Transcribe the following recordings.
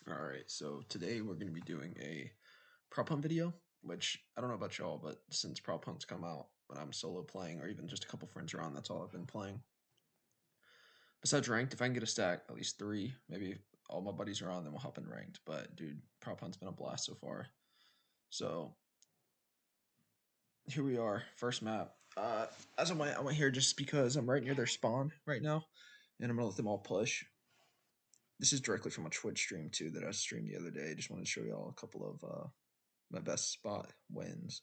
Alright, so today we're going to be doing a prop hunt video, which I don't know about y'all, but since prop hunts come out when I'm solo playing or even just a couple friends around, that's all I've been playing. Besides ranked, if I can get a stack, at least 3, maybe all my buddies are on, then we'll hop in ranked. But dude, prop hunt's been a blast so far. So here we are, first map. As I went here just because I'm right near their spawn right now, and I'm going to let them all push. This is directly from a Twitch stream too that I streamed the other day. Just wanted to show y'all a couple of my best spot wins.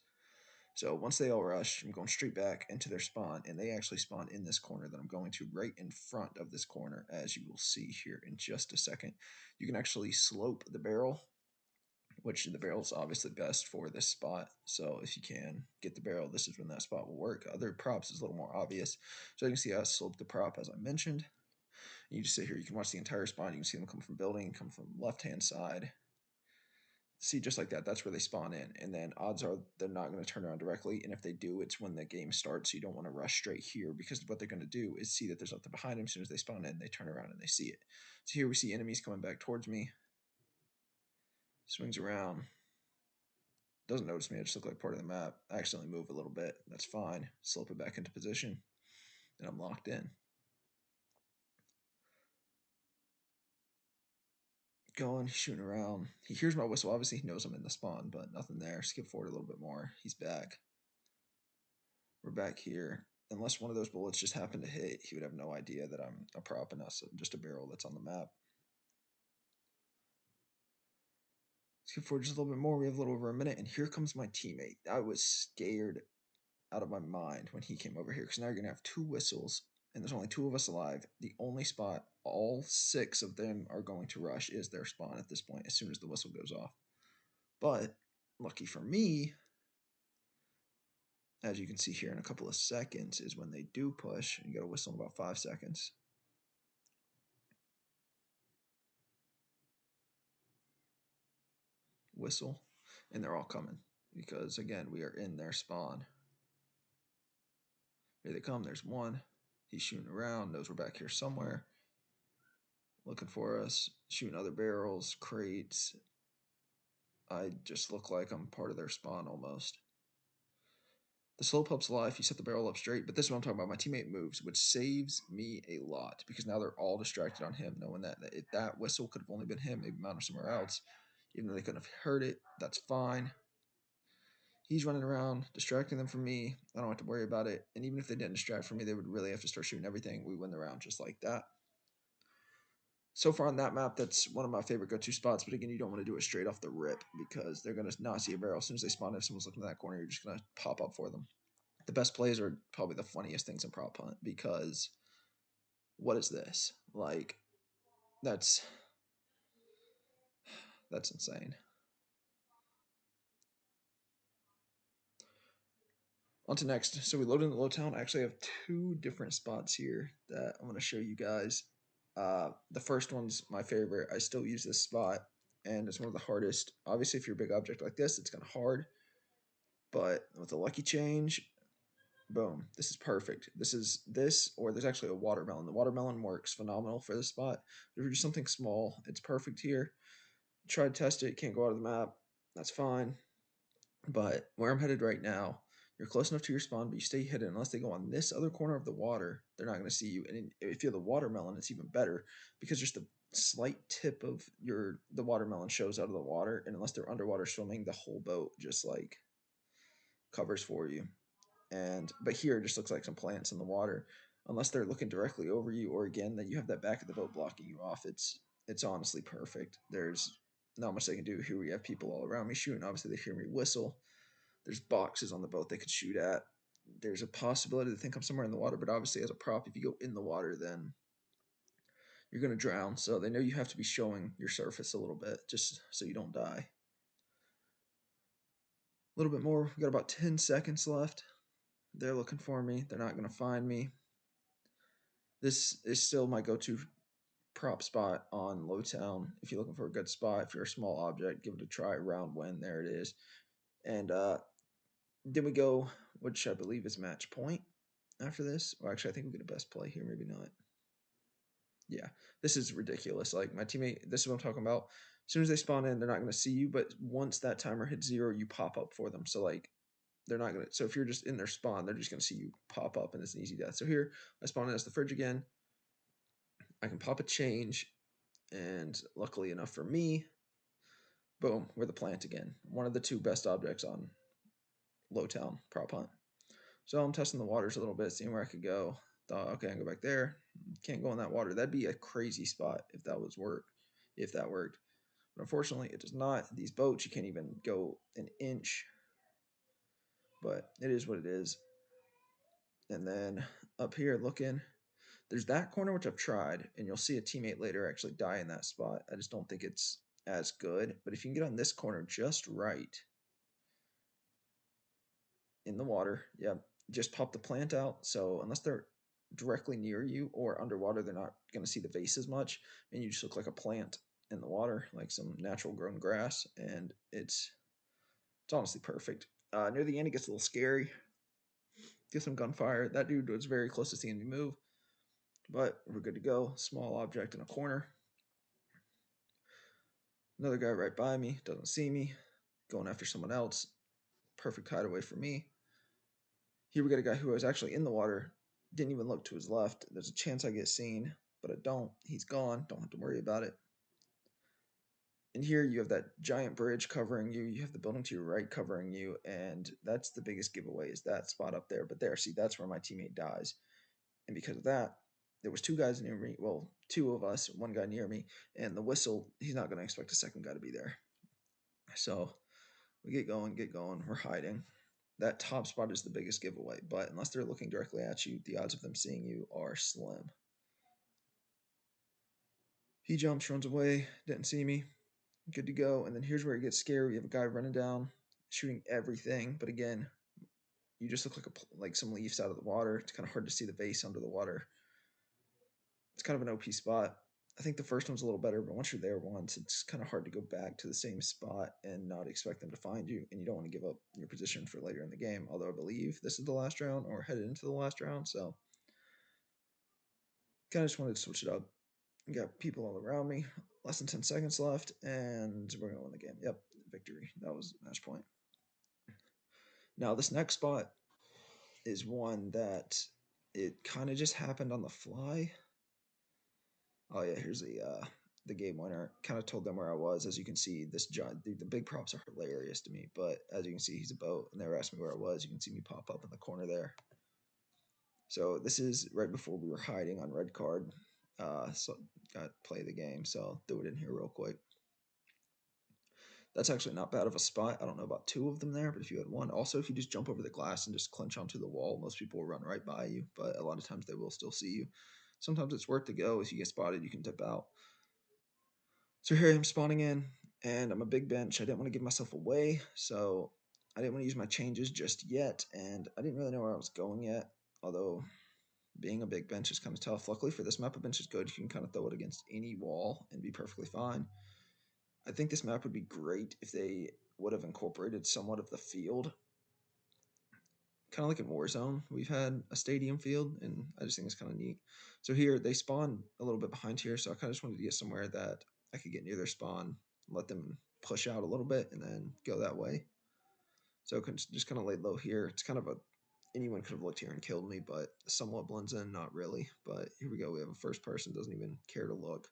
So once they all rush, I'm going straight back into their spawn, and they actually spawn in this corner that I'm going to right in front of this corner, as you will see here in just a second. You can actually slope the barrel, which the barrel is obviously best for this spot. So if you can get the barrel, this is when that spot will work. Other props is a little more obvious. So you can see I slope the prop as I mentioned. You just sit here, you can watch the entire spawn. You can see them come from building, come from left-hand side. See, just like that, that's where they spawn in. And then odds are they're not going to turn around directly. And if they do, it's when the game starts. So you don't want to rush straight here because what they're going to do is see that there's nothing behind them. As soon as they spawn in, they turn around and they see it. So here we see enemies coming back towards me. Swings around. Doesn't notice me. I just look like part of the map. I accidentally move a little bit. That's fine. Slope it back into position. And I'm locked in. Going, shooting around. He hears my whistle. Obviously, he knows I'm in the spawn, but nothing there. Skip forward a little bit more. He's back. We're back here. Unless one of those bullets just happened to hit, he would have no idea that I'm a prop and us just a barrel that's on the map. Skip forward just a little bit more. We have a little over a minute, and here comes my teammate. I was scared out of my mind when he came over here because now you're going to have 2 whistles, and there's only 2 of us alive. The only spot all 6 of them are going to rush is their spawn at this point as soon as the whistle goes off. But lucky for me, as you can see here in a couple of seconds, is when they do push. You got to whistle in about 5 seconds. Whistle, and they're all coming because, again, we are in their spawn. Here they come. There's one. He's shooting around, knows we're back here somewhere, looking for us, shooting other barrels, crates. I just look like I'm part of their spawn almost. The slow pup's life, you set the barrel up straight, but this is what I'm talking about. My teammate moves, which saves me a lot because now they're all distracted on him, knowing that if that whistle could have only been him, maybe mounted somewhere else. Even though they couldn't have heard it, that's fine. He's running around, distracting them from me. I don't have to worry about it. And even if they didn't distract from me, they would really have to start shooting everything. We win the round just like that. So far on that map, that's one of my favorite go-to spots. But again, you don't want to do it straight off the rip because they're going to not see a barrel. As soon as they spawn, if someone's looking in that corner, you're just going to pop up for them. The best plays are probably the funniest things in prop hunt because what is this? Like, that's insane. On to next. So we loaded in the Lowtown. I actually have 2 different spots here that I'm going to show you guys. The first one's my favorite. I still use this spot, and it's one of the hardest. Obviously, if you're a big object like this, it's kind of hard. But with a lucky change, boom, this is perfect. Or there's actually a watermelon. The watermelon works phenomenal for this spot. If you're just something small, it's perfect here. Try to test it. Can't go out of the map. That's fine. But where I'm headed right now, you're close enough to your spawn, but you stay hidden. Unless they go on this other corner of the water, they're not going to see you. And if you have the watermelon, it's even better because just the slight tip of the watermelon shows out of the water. And unless they're underwater swimming, the whole boat just like covers for you. But here it just looks like some plants in the water. Unless they're looking directly over you, or again that you have that back of the boat blocking you off, it's honestly perfect. There's not much they can do. Here we have people all around me shooting. Obviously they hear me whistle. There's boxes on the boat they could shoot at. There's a possibility they think I'm somewhere in the water, but obviously as a prop, if you go in the water, then you're going to drown. So they know you have to be showing your surface a little bit just so you don't die. A little bit more. We got about 10 seconds left. They're looking for me. They're not going to find me. This is still my go-to prop spot on Lowtown. If you're looking for a good spot, if you're a small object, give it a try. Round win. There it is. And then we go, which I believe is match point after this. Well, actually, I think we get a best play here. Maybe not. Yeah, this is ridiculous. Like, my teammate, this is what I'm talking about. As soon as they spawn in, they're not going to see you, but once that timer hits 0, you pop up for them. So like they're not going to, so if you're just in their spawn, they're just going to see you pop up and it's an easy death. So here I spawn in as the fridge again. I can pop a change, and luckily enough for me, boom, we're the plant again. One of the 2 best objects on Lowtown prop hunt. So I'm testing the waters a little bit, seeing where I could go. Thought, okay, I can go back there. Can't go in that water. That'd be a crazy spot if that worked. But unfortunately, it does not. These boats, you can't even go an inch. But it is what it is. And then up here looking, there's that corner which I've tried, and you'll see a teammate later actually die in that spot. I just don't think it's as good. But if you can get on this corner just right in the water, yeah, just pop the plant out. So unless they're directly near you or underwater, they're not going to see the vase as much, and you just look like a plant in the water, like some natural grown grass, and it's honestly perfect. Near the end, it gets a little scary. Get some gunfire. That dude was very close to seeing me move, but we're good to go. Small object in a corner. Another guy right by me, doesn't see me, going after someone else. Perfect hideaway for me. Here we got a guy who was actually in the water, didn't even look to his left. There's a chance I get seen, but I don't. He's gone. Don't have to worry about it. And here you have that giant bridge covering you. You have the building to your right covering you, and that's the biggest giveaway is that spot up there. But there, see, that's where my teammate dies. And because of that, there was 2 guys near me. Well, 2 of us, 1 guy near me, and the whistle, he's not going to expect a second guy to be there. So we get going. We're hiding. That top spot is the biggest giveaway, but unless they're looking directly at you, the odds of them seeing you are slim. He jumps, runs away, didn't see me. Good to go. And then here's where it gets scary. We have a guy running down, shooting everything, but again, you just look like some leaves out of the water. It's kind of hard to see the vase under the water. It's kind of an OP spot. I think the first one's a little better, but once you're there once, it's kind of hard to go back to the same spot and not expect them to find you, and you don't want to give up your position for later in the game, although I believe this is the last round or headed into the last round, so kind of just wanted to switch it up. Got people all around me, less than 10 seconds left, and we're going to win the game. Yep, victory. That was match point. Now, this next spot is one that it kind of just happened on the fly. Oh yeah, here's the game winner. Kind of told them where I was. As you can see, this giant dude, the big props are hilarious to me. But as you can see, he's a boat, and they were asking me where I was. You can see me pop up in the corner there. So this is right before we were hiding on Redcard. So got to play the game. So I'll do it in here real quick. That's actually not bad of a spot. I don't know about 2 of them there, but if you had 1. Also, if you just jump over the glass and just clinch onto the wall, most people will run right by you, but a lot of times they will still see you. Sometimes it's worth to go. If you get spotted, you can dip out. So here I am spawning in, and I'm a big bench. I didn't want to give myself away, so I didn't want to use my changes just yet, and I didn't really know where I was going yet, although being a big bench is kind of tough. Luckily for this map, a bench is good. You can kind of throw it against any wall and be perfectly fine. I think this map would be great if they would have incorporated somewhat of the field. Kind of like in Warzone, we've had a stadium field, and I just think it's kind of neat. So here, they spawn a little bit behind here, so I kind of just wanted to get somewhere that I could get near their spawn, let them push out a little bit, and then go that way. So I can just kind of lay low here. It's kind of anyone could have looked here and killed me, but somewhat blends in, not really. But here we go. We have a first person, doesn't even care to look.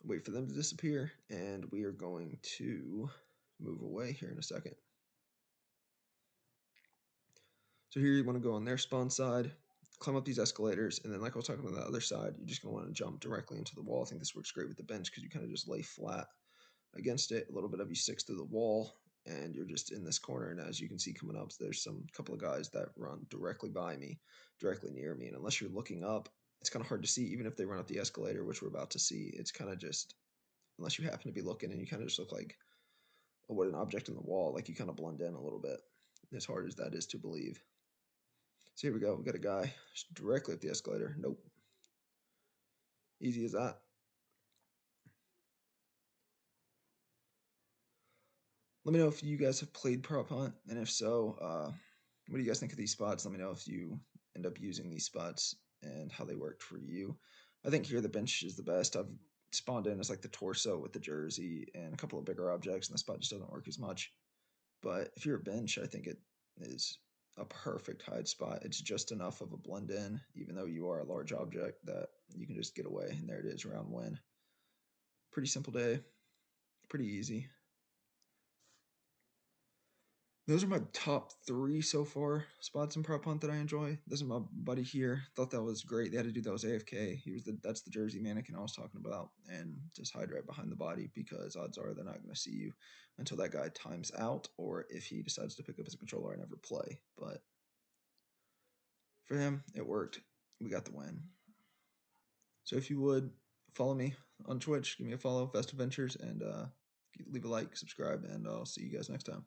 Wait for them to disappear, and we are going to move away here in a second. So here you want to go on their spawn side, climb up these escalators, and then like I was talking about the other side, you're just going to want to jump directly into the wall. I think this works great with the bench because you kind of just lay flat against it. A little bit of you sticks to the wall, and you're just in this corner. And as you can see coming up, there's some couple of guys that run directly by me, directly near me. And unless you're looking up, it's kind of hard to see. Even if they run up the escalator, which we're about to see, it's kind of just, unless you happen to be looking, and you kind of just look like a wooden object in the wall, like you kind of blend in a little bit, as hard as that is to believe. So here we go. We got a guy directly up the escalator. Nope. Easy as that. Let me know if you guys have played prop hunt, and if so, what do you guys think of these spots? Let me know if you end up using these spots and how they worked for you. I think here the bench is the best. I've spawned in as like the torso with the jersey and a couple of bigger objects, and the spot just doesn't work as much. But if you're a bench, I think it is a perfect hide spot. It's just enough of a blend in, even though you are a large object, that you can just get away. And there it is, round win. Pretty simple day, pretty easy. Those are my top 3 so far spots in prop hunt that I enjoy. This is my buddy here. Thought that was great. They had a dude that was AFK. That's the jersey mannequin I was talking about, and just hide right behind the body because odds are they're not going to see you until that guy times out, or if he decides to pick up his controller and never play. But for him, it worked. We got the win. So if you would follow me on Twitch, give me a follow, Best Adventures, and leave a like, subscribe, and I'll see you guys next time.